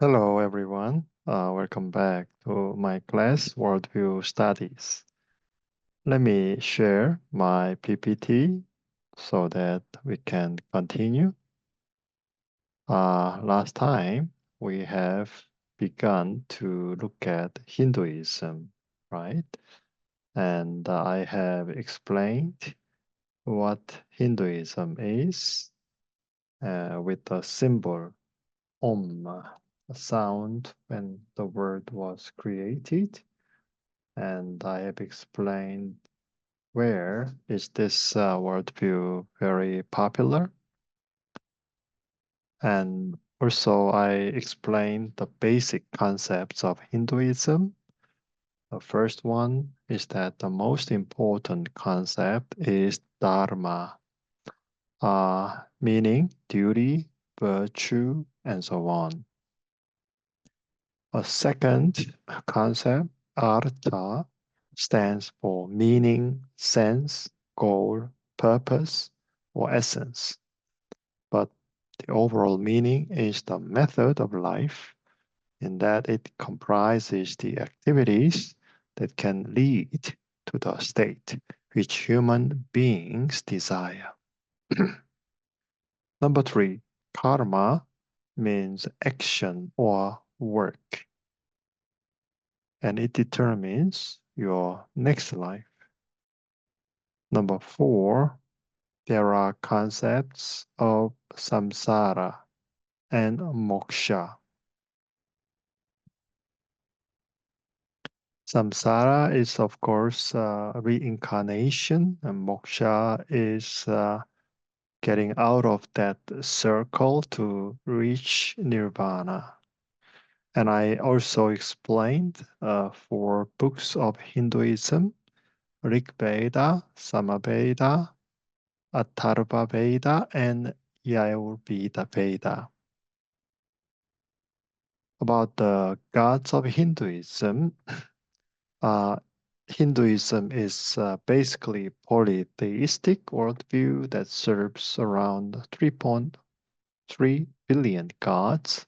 Hello, everyone. Welcome back to my class, Worldview Studies. Let me share my PPT so that we can continue. Last time, we have begun to look at Hinduism, right? And I have explained what Hinduism is with the symbol Om, a sound when the word was created. And I have explained where is this worldview very popular. And also I explained the basic concepts of Hinduism. The first one is that the most important concept is dharma, meaning duty, virtue, and so on. A second concept, artha, stands for meaning, sense, goal, purpose, or essence. But the overall meaning is the method of life, in that it comprises the activities that can lead to the state which human beings desire. Number three, karma means action or work, and it determines your next life. Number four, there are concepts of samsara and moksha. Samsara is, of course, reincarnation, and moksha is getting out of that circle to reach nirvana. And I also explained four books of Hinduism: Rig Veda, Samaveda, Atharva Veda, and Yajurveda Veda. About the gods of Hinduism, uh, Hinduism is basically polytheistic worldview that serves around 3.3 billion gods,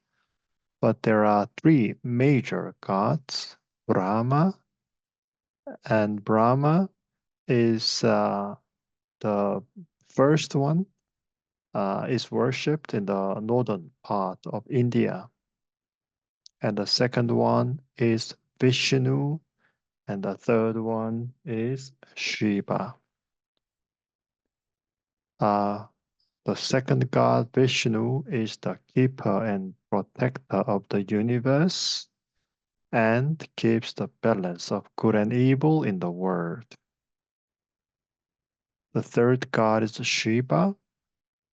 but there are three major gods: Brahma, and Brahma is the first one is worshipped in the northern part of India. And the second one is Vishnu, and the third one is Shiva. Uh, the second god, Vishnu, is the keeper and protector of the universe and keeps the balance of good and evil in the world. The third god is Shiva,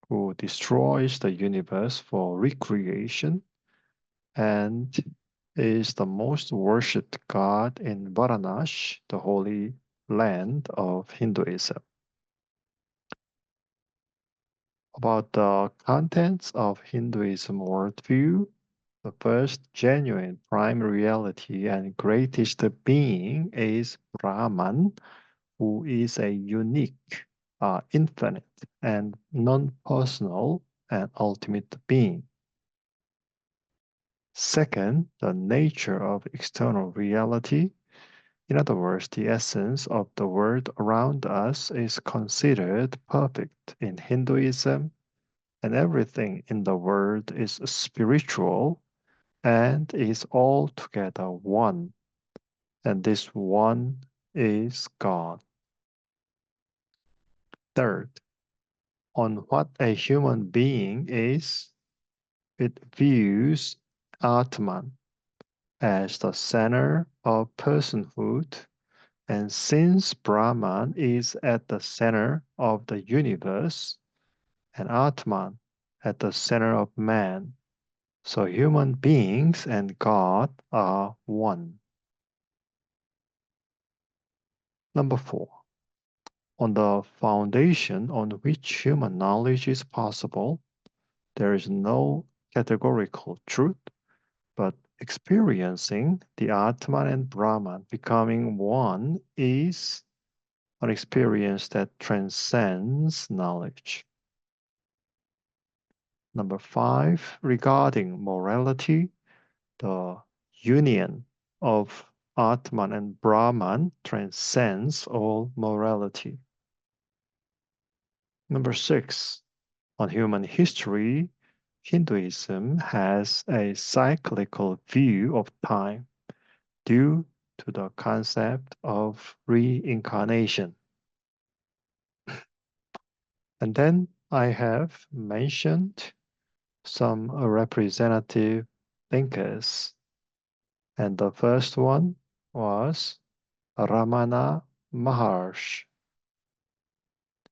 who destroys the universe for recreation and is the most worshipped god in Varanasi, the holy land of Hinduism. About the contents of Hinduism worldview, the first genuine prime reality and greatest being is Brahman, who is a unique, infinite, and non-personal and ultimate being. Second, the nature of external reality. In other words, the essence of the world around us is considered perfect in Hinduism, and everything in the world is spiritual and is altogether one, and this one is God. Third, on what a human being is, it views Atman as the center of personhood. And since Brahman is at the center of the universe and Atman at the center of man, so human beings and God are one. Number four, on the foundation on which human knowledge is possible, there is no categorical truth, but experiencing the Atman and Brahman becoming one is an experience that transcends knowledge. Number five, regarding morality, The union of Atman and Brahman transcends all morality. Number 6, on human history, Hinduism has a cyclical view of time due to the concept of reincarnation. And then I have mentioned some representative thinkers. And the first one was Ramana Maharshi.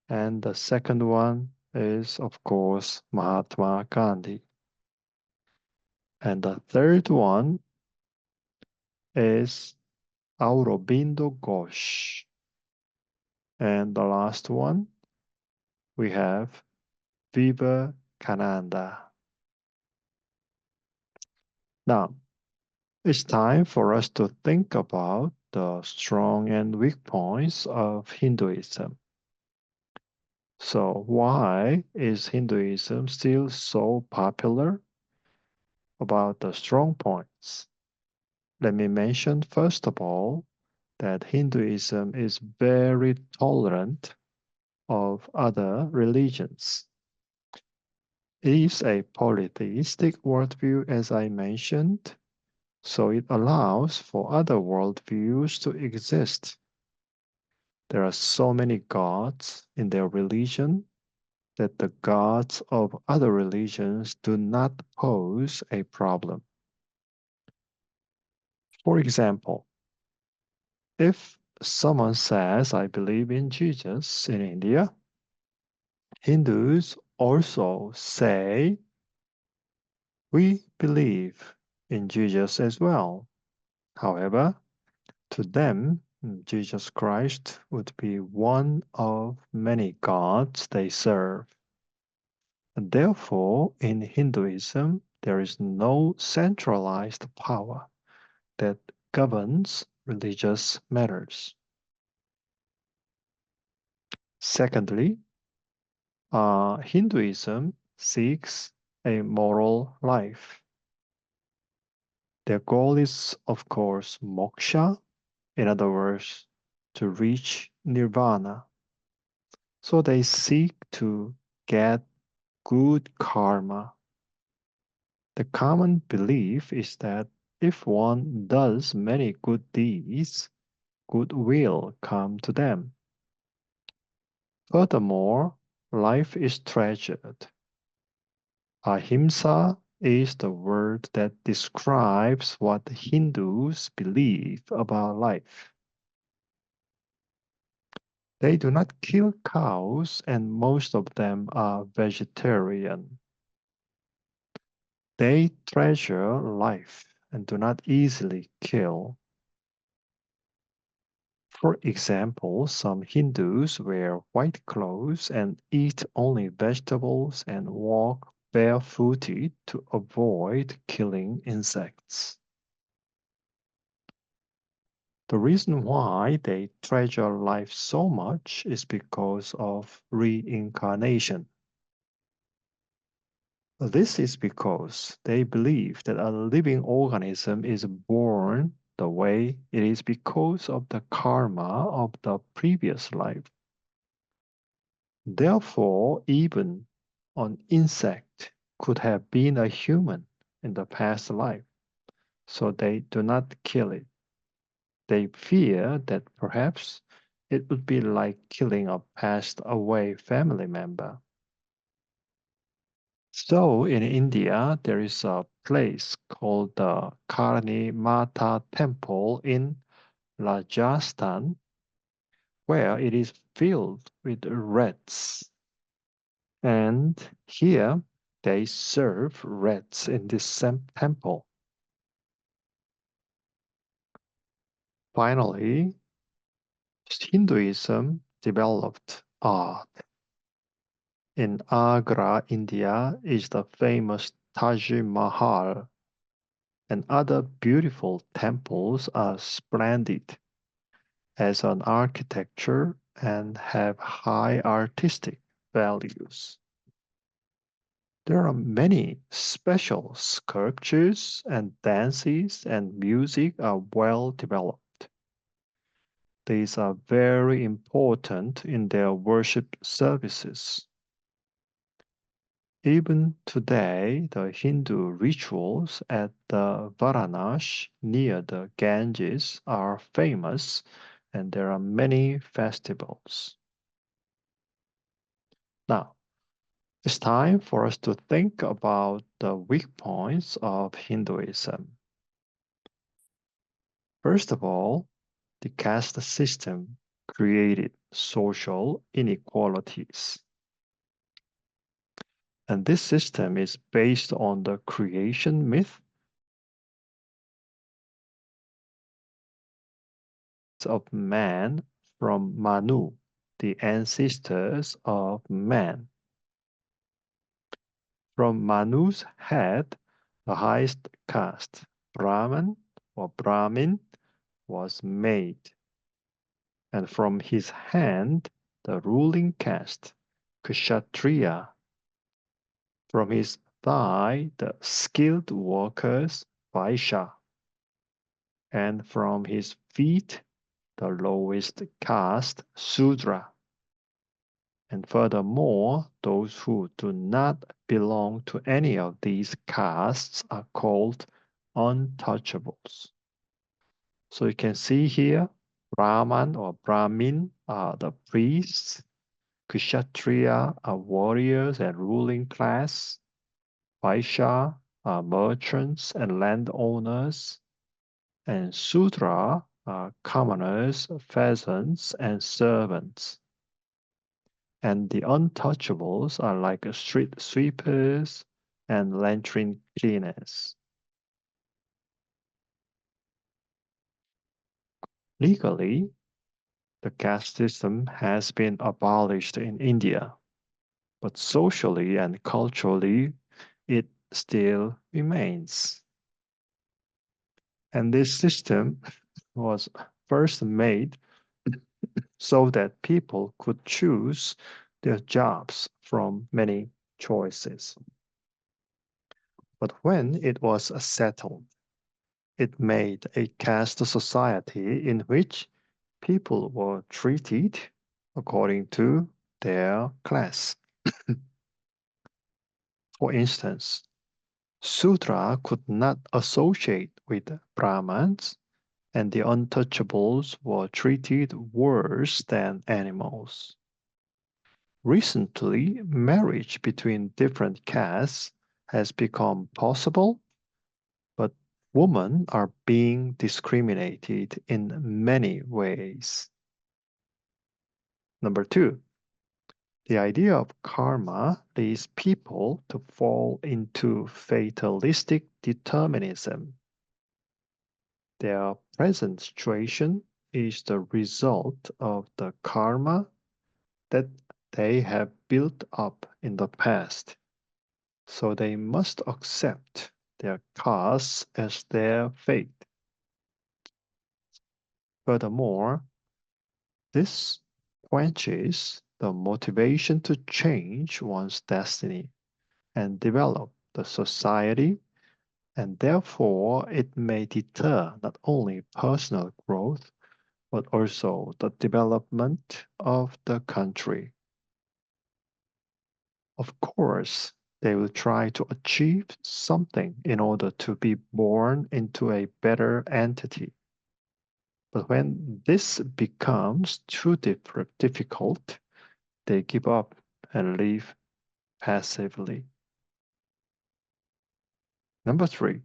And the second one is, of course, Mahatma Gandhi. And the third one is Aurobindo Ghosh. And the last one, we have Vivekananda. Now, it's time for us to think about the strong and weak points of Hinduism. So, why is Hinduism still so popular? About the strong points, let me mention first of all that Hinduism is very tolerant of other religions. It is a polytheistic worldview, as I mentioned, so it allows for other worldviews to exist. There are so many gods in their religion that the gods of other religions do not pose a problem. For example, if someone says, I believe in Jesus in India, Hindus also say, we believe in Jesus as well. However, to them, Jesus Christ would be one of many gods they serve. And therefore, in Hinduism, there is no centralized power that governs religious matters. Secondly, Hinduism seeks a moral life. Their goal is, of course, moksha, in other words, to reach nirvana. So they seek to get good karma. The common belief is that if one does many good deeds, good will come to them. Furthermore, life is treasured. Ahimsa is the word that describes what Hindus believe about life. They do not kill cows, and most of them are vegetarian. They treasure life and do not easily kill. For example, some Hindus wear white clothes and eat only vegetables and walk barefooted to avoid killing insects. The reason why they treasure life so much is because of reincarnation. This is because they believe that a living organism is born the way it is because of the karma of the previous life. Therefore, even an insect could have been a human in the past life, so they do not kill it. They fear that perhaps it would be like killing a passed away family member. So in India, there is a place called the Karni Mata Temple in Rajasthan, where it is filled with rats. And here they serve rats in this same temple. Finally, Hinduism developed art. In Agra, India, is the famous Taj Mahal, and other beautiful temples are splendid as an architecture and have high artistic values. There are many special sculptures and dances and music are well developed. These are very important in their worship services. Even today, the Hindu rituals at the Varanasi near the Ganges are famous, and there are many festivals. Now, it's time for us to think about the weak points of Hinduism. First of all, the caste system created social inequalities. And this system is based on the creation myth of man from Manu, the ancestors of man. From Manu's head, the highest caste, Brahman or Brahmin, was made. And from his hand, the ruling caste, Kshatriya. From his thigh, the skilled workers, Vaishya. And from his feet, the lowest caste, Sudra. And furthermore, those who do not belong to any of these castes are called untouchables. So you can see here, Brahman or Brahmin are the priests, Kshatriya are warriors and ruling class, Vaishya are merchants and landowners, and Sudra are commoners, peasants, and servants. And the untouchables are like street sweepers and lantern cleaners. Legally, the caste system has been abolished in India, but socially and culturally, it still remains. And this system was first made so that people could choose their jobs from many choices. But when it was settled, it made a caste society in which people were treated according to their class. For instance, Sudra could not associate with Brahmins, and the untouchables were treated worse than animals. Recently, marriage between different castes has become possible, but women are being discriminated in many ways. Number two, the idea of karma leads people to fall into fatalistic determinism. Their present situation is the result of the karma that they have built up in the past. So they must accept their caste as their fate. Furthermore, this quenches the motivation to change one's destiny and develop the society, and therefore it may deter not only personal growth, but also the development of the country. Of course, they will try to achieve something in order to be born into a better entity. But when this becomes too difficult, they give up and live passively. Number three,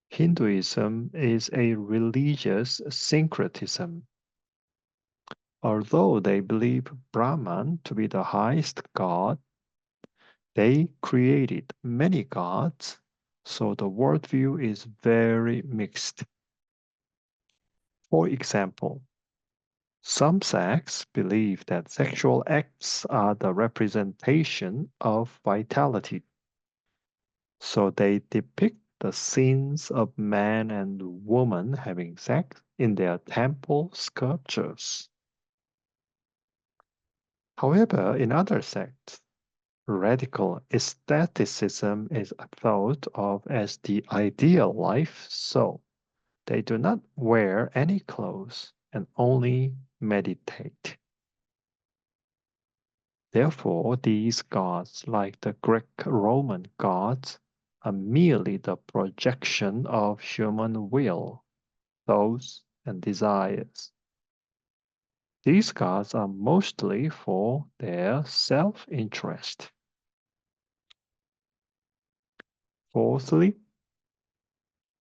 Hinduism is a religious syncretism. Although they believe Brahman to be the highest god, they created many gods, so the worldview is very mixed. For example, some sects believe that sexual acts are the representation of vitality, so they depict the scenes of man and woman having sex in their temple sculptures. However, in other sects, Radical aestheticism is thought of as the ideal life, so they do not wear any clothes and only meditate. Therefore, these gods, like the Greek-Roman gods, are merely the projection of human will, thoughts, and desires. These gods are mostly for their self-interest. Fourthly,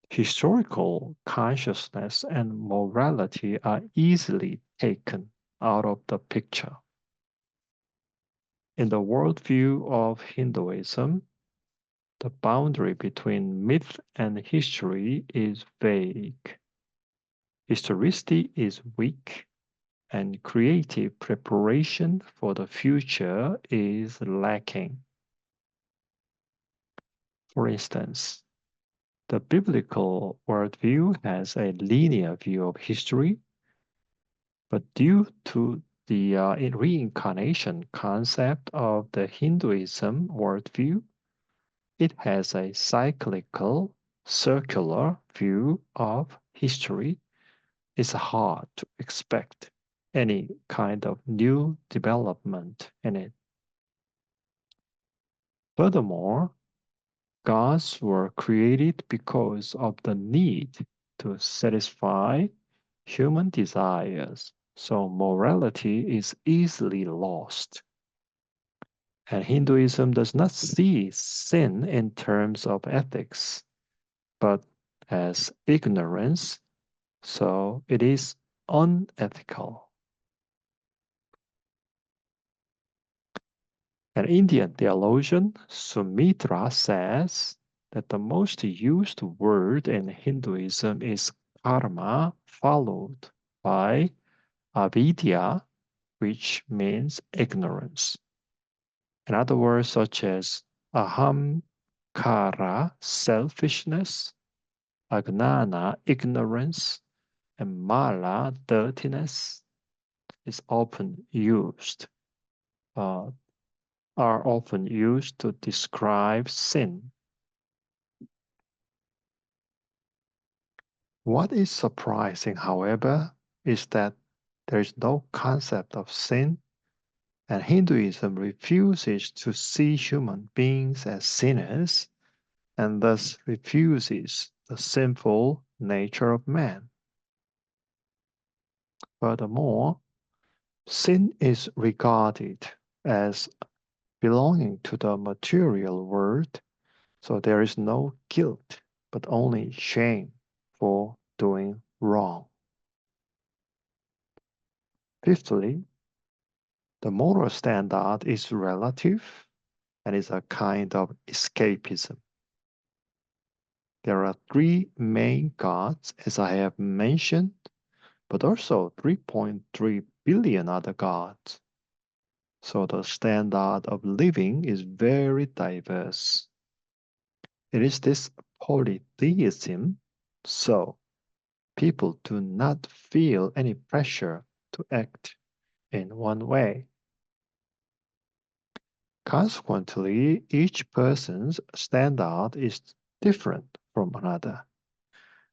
historical consciousness and morality are easily taken out of the picture. In the worldview of Hinduism, the boundary between myth and history is vague. Historicity is weak, and creative preparation for the future is lacking. For instance, the biblical worldview has a linear view of history, but due to the reincarnation concept of the Hinduism worldview, it has a cyclical, circular view of history. It's hard to expect any kind of new development in it. Furthermore, gods were created because of the need to satisfy human desires, so morality is easily lost. And Hinduism does not see sin in terms of ethics, but as ignorance, so it is unethical. An Indian theologian, Sumitra, says that the most used word in Hinduism is karma, followed by avidya, which means ignorance. In other words, such as aham, kara, selfishness, agnana, ignorance, and mala, dirtiness, is often used, uh, are often used to describe sin. What is surprising, however, is that there is no concept of sin, and Hinduism refuses to see human beings as sinners and thus refuses the sinful nature of man. Furthermore, sin is regarded as belonging to the material world, so there is no guilt, but only shame for doing wrong. Fifthly, the moral standard is relative and is a kind of escapism. There are three main gods, as I have mentioned, but also 3.3 billion other gods. So the standard of living is very diverse. It is this polytheism, so people do not feel any pressure to act in one way. Consequently, each person's standard is different from another.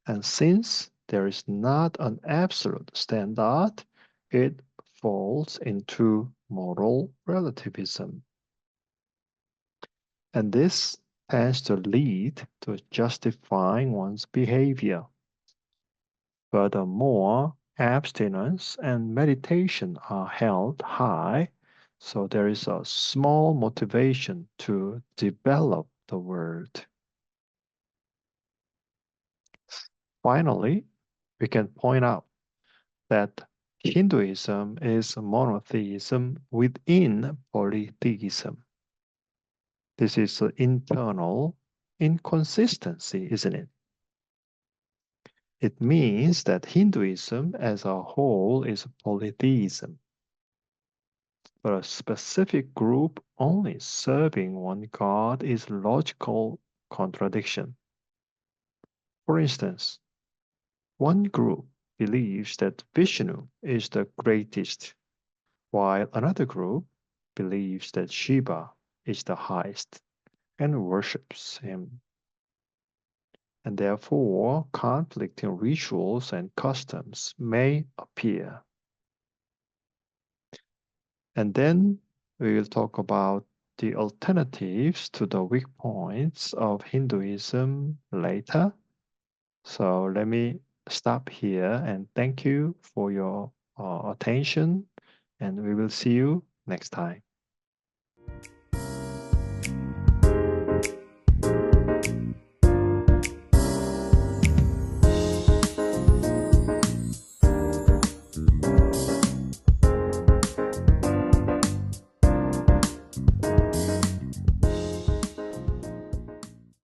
And since there is not an absolute standard, it falls into moral relativism. And this tends to lead to justifying one's behavior. Furthermore, abstinence and meditation are held high, so there is a small motivation to develop the word. Finally, we can point out that Hinduism is monotheism within polytheism. This is an internal inconsistency, isn't it? It means that Hinduism as a whole is polytheism, but a specific group only serving one god is logical contradiction. For instance, one group believes that Vishnu is the greatest, while another group believes that Shiva is the highest and worships him. And therefore, conflicting rituals and customs may appear. And then we will talk about the alternatives to the weak points of Hinduism later. So let me stop here and thank you for your attention, and we will see you next time.